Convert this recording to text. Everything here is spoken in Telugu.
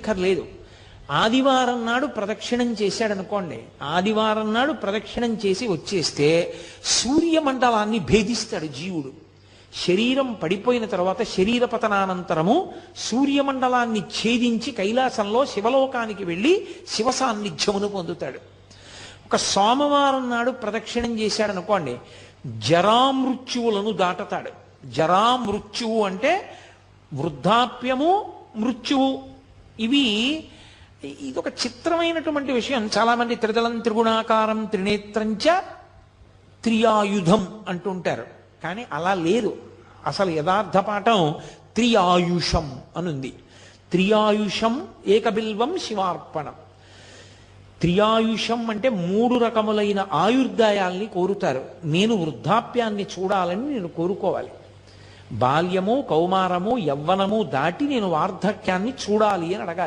చెయ్యక్కర్లేదు. ఆదివారం నాడు ప్రదక్షిణం చేశాడనుకోండి, ఆదివారం నాడు ప్రదక్షిణం చేసి వచ్చేస్తే సూర్యమండలాన్ని భేదిస్తాడు జీవుడు. శరీరం పడిపోయిన తర్వాత శరీర పతనానంతరము సూర్యమండలాన్ని ఛేదించి కైలాసంలో శివలోకానికి వెళ్ళి శివ సాన్నిధ్యమును పొందుతాడు. ఒక సోమవారం నాడు ప్రదక్షిణం చేశాడనుకోండి, జరామృత్యువులను దాటతాడు. జరామృత్యువు అంటే వృద్ధాప్యము, మృత్యువు. ఇదొక చిత్రమైనటువంటి విషయం. చాలామంది త్రిదళం త్రిగుణాకారం త్రినేత్రంచ త్రియాయుధం అంటుంటారు, కానీ అలా లేదు. అసలు యథార్థ పాఠం త్రియాయుషం అనుంది. త్రియాయుషం ఏకబిల్వం శివార్పణం. త్రియాయుషం అంటే 3 రకములైన ఆయుర్దాయాల్ని కోరుతారు. నేను వృద్ధాప్యాన్ని చూడాలని నేను కోరుకోవాలి. బాల్యము, కౌమారము, యవ్వనము దాటి నేను వార్ధక్యాన్ని చూడాలి అని అడగాలి.